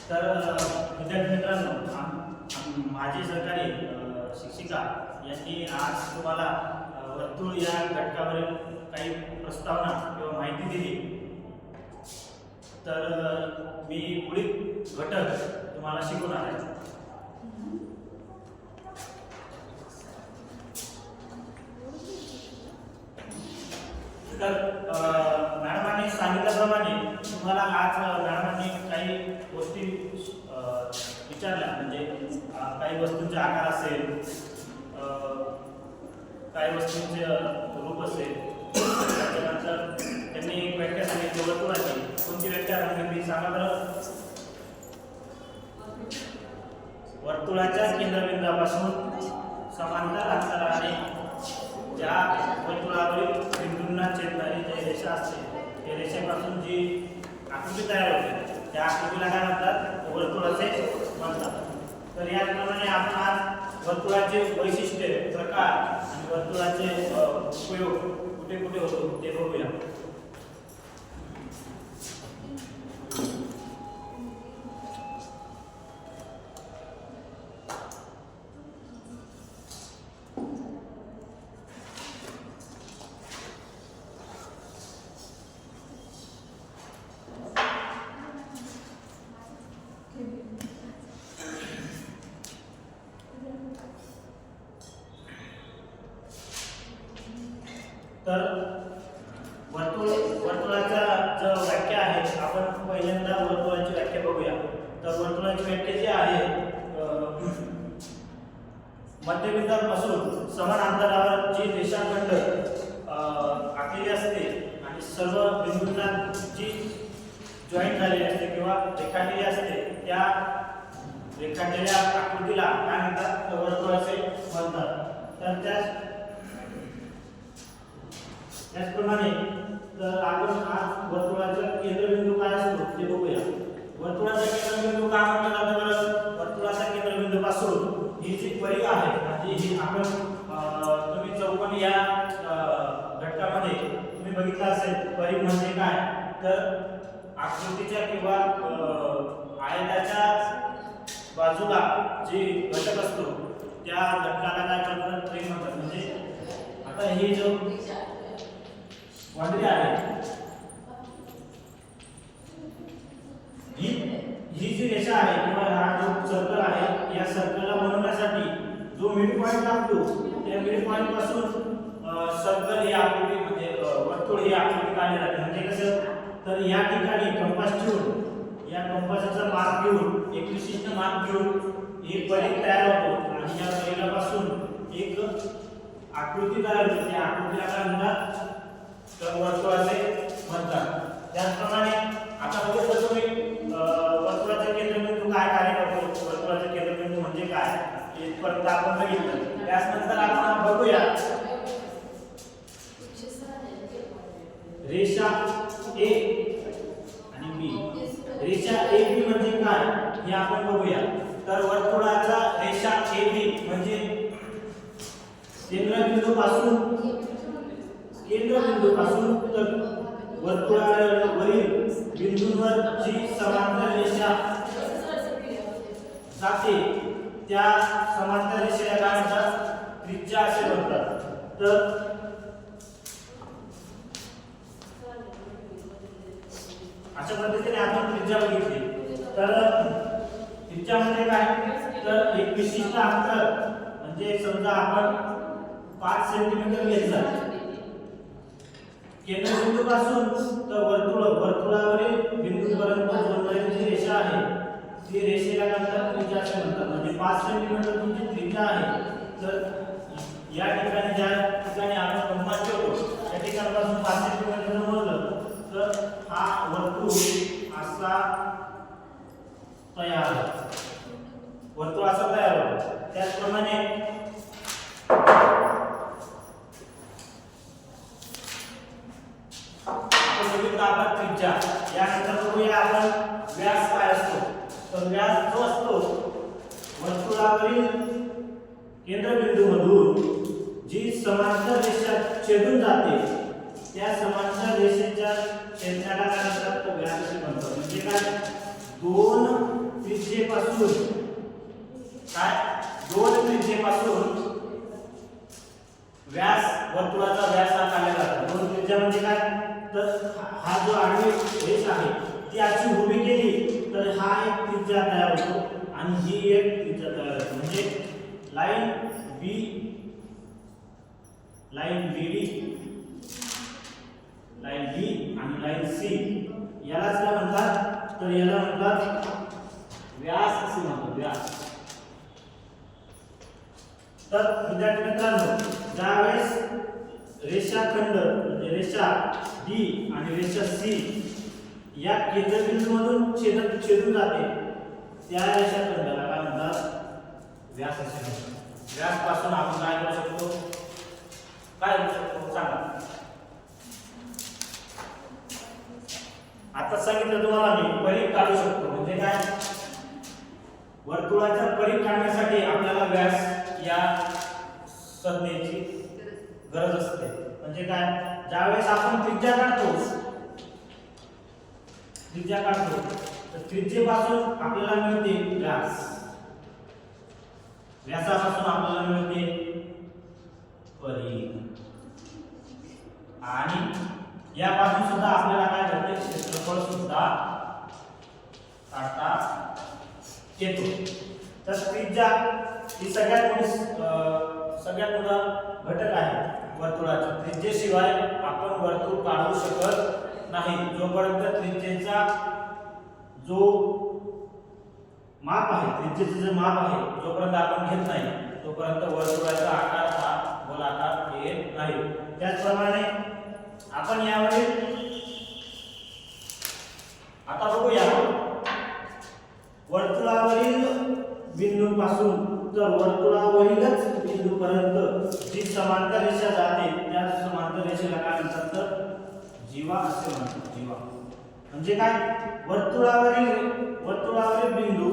तर विद्यार्थी मित्रांनो, माझी सहकारी शिक्षिका यांनी आज तुम्हाला वर्तुळ या घटकावरील काही प्रस्तावना किंवा माहिती दिली. तर मी पुढील घटक तुम्हाला शिकवणार आहे. तर मॅडमांनी सांगितल्याप्रमाणे तुम्हाला आज मॅडमांनी काही गोष्टी विचारल्या, म्हणजे काही वस्तूंचे आकार असेल, काही वस्तूंचे रूप असेल. त्याच्यानंतर त्यांनी एक व्याख्या सांगितली वर्तुळाची. कोणती व्याख्या सांगितली सांगा बरं. वर्तुळाच्या केंद्रबिंदूपासून समांतर अंतराने ज्या वर्तुळावरील बिंदूंना छेदणारी जी रेषा असते, त्या रेषेपासून जी आकृती तयार होते त्या आकृतीला काय म्हणतात? वर्तुळाचे म्हणतात. तर याप्रमाणे आपण आज वर्तुळाचे वैशिष्ट्य, प्रकार आणि वर्तुळाचे उपयोग कुठे कुठे होतो ते बघूया. तर वर्तुळाचा जो व्याख्या आहे, आपण पहिल्यांदा वर्तुळाची व्याख्या बघूया. तर वर्तुळाची व्याख्या जी आहे, मध्यबिंदूपासून समान अंतरावर जी रेषाखंड आखलेली असते आणि सर्व बिंदूंना जी जॉईंट झालेली असते किंवा रेखाटलेली असते, त्या रेखाटलेल्या आकृतीला काय म्हणतात? वर्तुळाचे म्हणतात. तर त्याचप्रमाणे तर आपण आज वर्तुळाचा केंद्रबिंदू काय असतो ते बघूया. वर्तुळाचा केंद्रबिंदू काय म्हटलं जातं बरं? वर्तुळाचा केंद्रबिंदूपासून ही जी परिघ आहे, म्हणजे ही आपण तुम्ही चौकोन या घटकामध्ये तुम्ही बघितलं असेल. परिघ म्हणजे काय? तर आकृतीच्या किंवा आयताच्या बाजूला जे घटक असतो त्या घटकाला काय म्हणतात? परिघ म्हणतात. म्हणजे आता ही जो वांद्रे आहे, ही जी रेषा आहे किंवा हा जो सर्कल आहे, या सर्कलला बनवण्यासाठी जो मिड पॉइंट लागतो, त्या मिड पॉइंट पासून सर्कल ही आकृती म्हणजे वर्तुळ ही आकृती काढली जाते. म्हणजे कसं? तर या ठिकाणी कंपास ठेवून, या कंपासाचा मार्क घेऊन, एक विशिष्ट मार्क घेऊन एक परिघ तयार होतो आणि या परिघापासून एक आकृती तयार होते. त्या आकृतीला काय म्हणतात? तर वर्तुळाचे म्हणतात. त्याचप्रमाणे आता बघूया तुम्ही वर्तुळाचा केंद्रबिंदू काय कार्य करतो, वर्तुळाचा केंद्रबिंदू म्हणजे काय हे पर्यंत आपण बघितलं. त्यानंतर आपण बघूया रेषा ए आणि बी. रेषा ए बी म्हणजे काय हे आपण बघूया. तर वर्तुळाचा रेषा ए बी म्हणजे केंद्रबिंदूपासून तर वर्तुळावरील बिंदूंवर जी समांतर रेषा जाते त्या समांतर रेषेला काय म्हणतात? त्रिज्या असे म्हणतात. तर अशा पद्धतीने आपण त्रिज्या बघितली. तर त्रिज्या म्हणजे काय? तर एक विशिष्ट अंतर, म्हणजे समजा आपण 5 सेंटीमीटर घेतला केंद्रबिंदूपासून तर वर्तुळावरील बिंदूपर्यंत जोडणारी जी रेषा आहे, ती रेषेला म्हणतात त्रिज्या असे म्हणतात. म्हणजे 5 सेंटीमीटर तुमची त्रिज्या आहे. तर या ठिकाणी ज्या ठिकाणी आपण कंपास ठेवतो त्या ठिकाणापासून 5 सेंटीमीटर मोजलं तर हा वर्तुळ असा तयार होतो. वर्तुळ असा तयार होतो. त्याचप्रमाणे आपण त्रिज्या, यानंतर बघूया आपण व्यास काय असतो. तर व्यास जो असतो वर्तुळावरील केंद्रबिंदूमधून जी समांतर रेषा छेदून जाते त्या समांतर रेषेच्या छेदनाला काय म्हणतात? व्यास असे म्हणतात. म्हणजे काय? दोन त्रिज्येपासून काय दोन त्रिज्येपासून व्यास वर्तुळाचा व्यास हा काढला जातो। दोन त्रिज्या म्हणजे काय तर हा जो आडवी रेष आहे ती अशी उभी केली तर हा एक त्रिज्या तयार होतो आणि ही एक त्रिज्या तयार होते। म्हणजे लाईन BD लाईन B आणि लाईन C यालाच काय म्हणतात तर याला म्हणतात व्यास असे म्हणतात व्यास। तर विद्यार्थी मित्रांनो ज्यावेळेस रेषाखंड म्हणजे रेषा D आणि रेषा C या केंद्रबिंदूमधून छेदून जाते त्या रेषाखंडाला काय म्हणतात व्यास असे म्हणतात। व्यास पासून आपण काय करू शकतो काय करू शकतो सांगा। आता सांगितलं तुम्हाला मी परिघ काढू शकतो म्हणजे काय वर्तुळाचा परिघ काढण्यासाठी आपल्याला व्यास या संज्ञेची गरज असते। म्हणजे काय ज्यावेळेस आपण त्रिज्या काढतो तर त्रिज्येपासून आपल्याला मिळते व्यास, व्यासापासून आपल्याला मिळते परिघ आणि यापासून सुद्धा आपल्याला काय भेटते क्षेत्रफळ सुद्धा काढता येतो। तर त्रिज्या ही सगळ्यात मोठा घटक आहे वर्तुळाचा। त्रिज्येशिवाय आपण वर्तुळ काढू शकत नाही। जोपर्यंत त्रिज्येचा जो माप आहे त्रिज्येचे जे माप आहे जोपर्यंत आपण घेत नाही तोपर्यंत वर्तुळाचा आकार हा गोलाकार येत नाही। त्याचप्रमाणे आपण यावरील आता बघूया वर्तुळावरील बिंदूपासून तर वर्तुळावरीलच बिंदूपर्यंत जी समांतर रेषा जाते त्या समांतर रेषेला काय म्हणतात तर जीवा असे म्हणतात। जीवा म्हणजे काय वर्तुळावरील बिंदू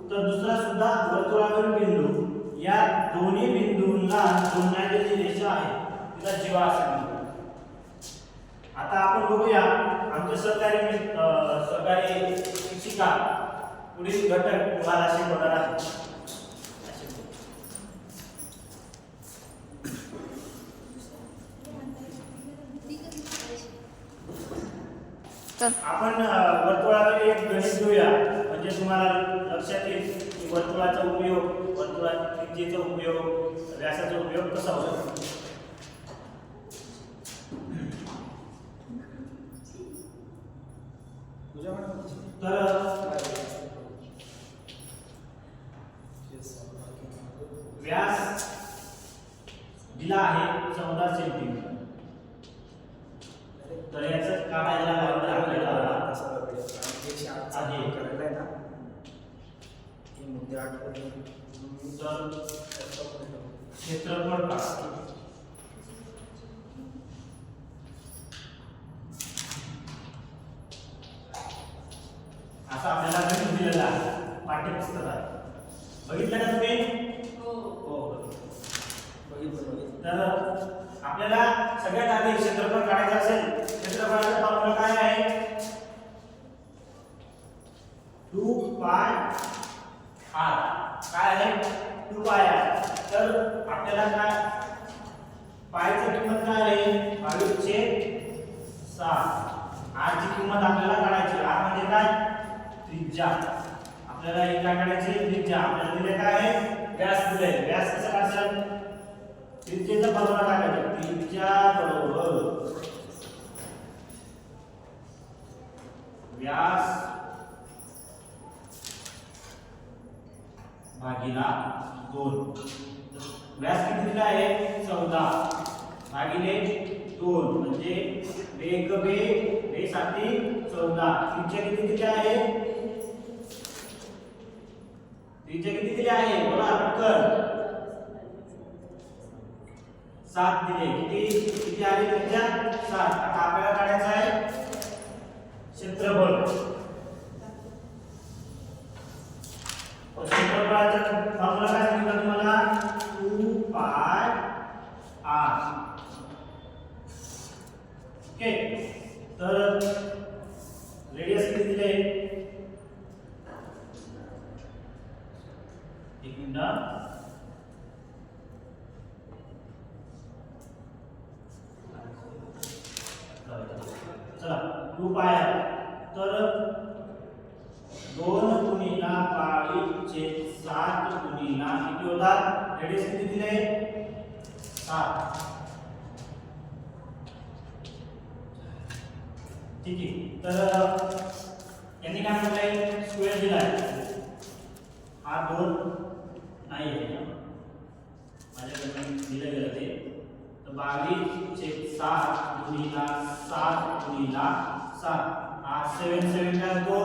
तर दुसरा सुद्धा वर्तुळावरील बिंदू या दोन्ही बिंदूंना जोडणारी जी रेषा आहे तिला जीवा असे म्हणतात। आता आपण बघूया आमचे सरकारी शिक्षिका पुढील घटक तुम्हाला शिकवणार आहे। आपण वर्तुळावर एक गणित घेऊया म्हणजे तुम्हाला लक्षात येईल की वर्तुळाचा उपयोग वर्तुळाच्या त्रिज्येचा उपयोग व्यासाचा उपयोग कसा होतो। तर व्यास दिला आहे 14 सेंटीमीटर तर याचं काढायला लागतं आपल्याला आहे करायला ना हे मुद्दे आठवले तर क्षेत्रफळ काढा असा आपल्याला गणित दिलेला आहे पाठ्यपुस्तकात। बघितलं का तुम्ही हो बघितलं। तर आपल्याला सगळ्यात आधी क्षेत्रफळ काढायचं असेल क्षेत्रफळाचा फॉर्म्युला काय आहे 2 पाय r काय आहे 2 पाय r। तर आपल्याला काय पायची किंमत काय आहे 22/7 r ची किंमत आपल्याला काढायची। r म्हणजे काय त्रिज्या आपल्याला एक काय काढायची त्रिज्या आपल्याला दिले काय आहे व्यास दिले। व्यास कसं काढायचं त्रिज्येचा फॉर्म्युला टाकायचा त्रिज्या बरोबर व्यास भागिला 2। व्यास किती दिला आहे 14 भागिले 2 म्हणजे वेग बे साठी 14। त्रिज्या किती दिली आहे त्रिज्या किती दिली आहे बोला पटकन 7 दिले। किती आली त्रिज्या 7। आता आपल्याला काढायचं आहे क्षेत्रफळ। क्षेत्रफळाचा फॉर्म्युला काय सांगितलं तुम्हाला 2 पाय r। ओके तर रेडियस किती दिले मिनिट. चला 2 पाय आहे. तर 2 गुणिला 22/7 गुणिला किती होतात? रेडियस किती दिले? 7. ठीक आहे. तर यांनी काय म्हटलंय? स्क्वेअर दिलाय. हा 2 नाही आहे माझ्याकडे दिलं गेलं ते. तर 22/7 गुणिला 7 गुणिला 7. हा 7 7 काय होतो?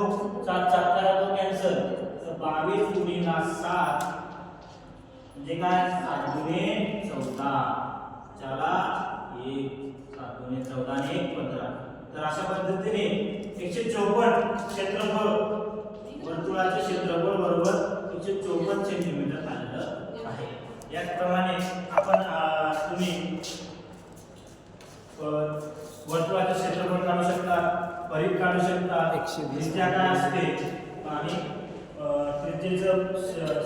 7 7 करा तो कॅन्सल. तर 22 गुणिला 7 म्हणजे काय? 7 गुणे 14. चला 1 7 गुणे 14 आणि 1 15. तर अशा पद्धतीने 154 क्षेत्रफळ वर्तुळाचे क्षेत्रफळ बरोबर 154 सेंटीमीटर आलेलं आहे. याचप्रमाणे आपण तुम्ही वर्तुळाचे क्षेत्रफळ काढू शकता, परिघ काढू शकता, त्रिज्या काय असते आणि त्रिज्येचं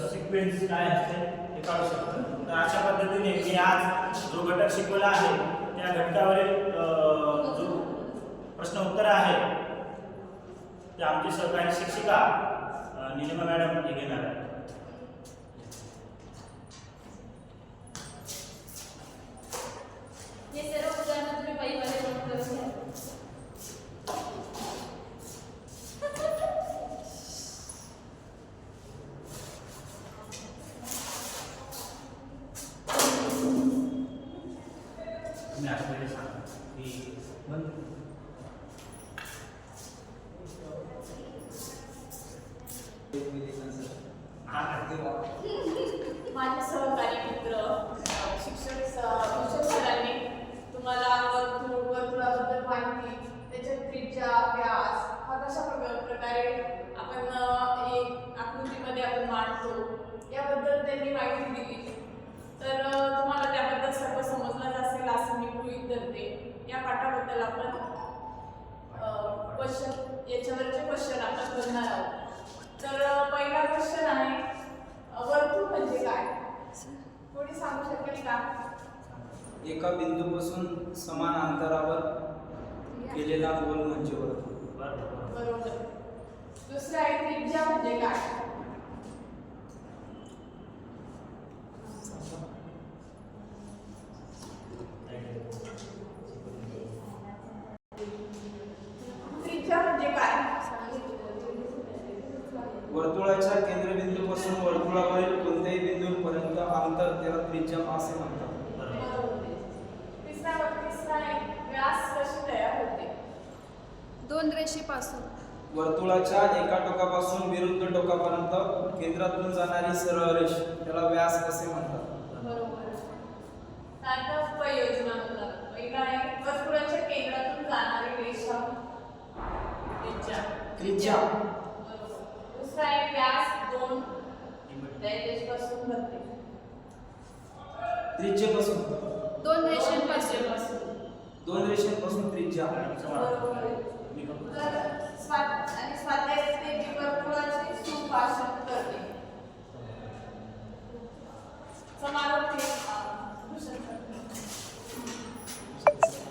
सिक्वेन्स काय असते हे काढू शकता. तर अशा पद्धतीने मी आज जो घटक शिकवला आहे त्या घटकावरील जो प्रश्न उत्तर आहे ते आमची सहकारी शिक्षिका निलिमा मॅडम हे घेणार आहे. हे सर्व उदाहरण तुम्ही वहीमध्ये नोट करून घ्या. तुम्ही आठवले सांगा की माझे सहकारी मित्र शिक्षक सरांनी तुम्हाला वर्तुळाबद्दल माहिती, त्याच्या त्रिज्या, व्यास हा कशा प्रकारे आपण एक आकृतीमध्ये आपण मांडतो याबद्दल त्यांनी माहिती दिली. तर तुम्हाला त्याबद्दल सर्व समजलंच असेल असं मी गृहीत धरते. या पाठाबद्दल आपण याच्यावरचे क्वेश्चन आपण बघणार आहोत. तर पहिला क्वेश्चन आहे, वर्तुळ म्हणजे काय? कोणी सांगू शकेल का? एका बिंदूपासून समान अंतरावर केलेला गोल म्हणजे वर्तुळ. बरोबर. दुसरा आहे, त्रिज्या म्हणजे काय? त्रिज्या म्हणजे काय? वर्तुळाच्या केंद्रबिंदूपासून वर्तुळावरील कोणत्याही बिंदूपर्यंत अंतर त्याला त्रिज्या असे म्हणतात. तिसरा आहे, व्यास कशी तयार होते? 2 रेषेपासून. वर्तुळाच्या एका टोकापासून विरुद्ध टोकापर्यंत केंद्रातून जाणारी सरळ रेष त्याला व्यास असे म्हणतात. बरोबर. त्यानंतर उपयोजना म्हणतात. पहिला आहे, वर्तुळाच्या केंद्रातून जाणारी रेषा त्रिज्या. बरोबर. दुसरा आहे, व्यास 2 रेषेपासून बनते. त्रिज्येपासून 2 रेषांपासून. 2 रेषांपासून त्रिज्या. बरोबर. तर स्वाध्याय ते वर्तुळाचे सुभाषण करते. समारोप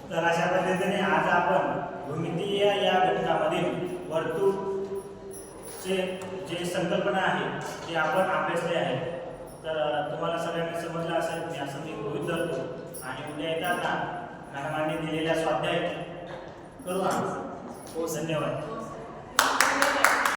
तर अशा पद्धतीने आज आपण भूमितीय या घटकामधील वर्तुळचे जे संकल्पना आहे ते आपण अभ्यासले आहे. तर तुम्हाला सगळ्यांनी समजलं असेल मी असं मी गृहीत धरतो. आणि उद्या येताना मॅडमांनी दिलेल्या स्वाध्याय करू. धन्यवाद.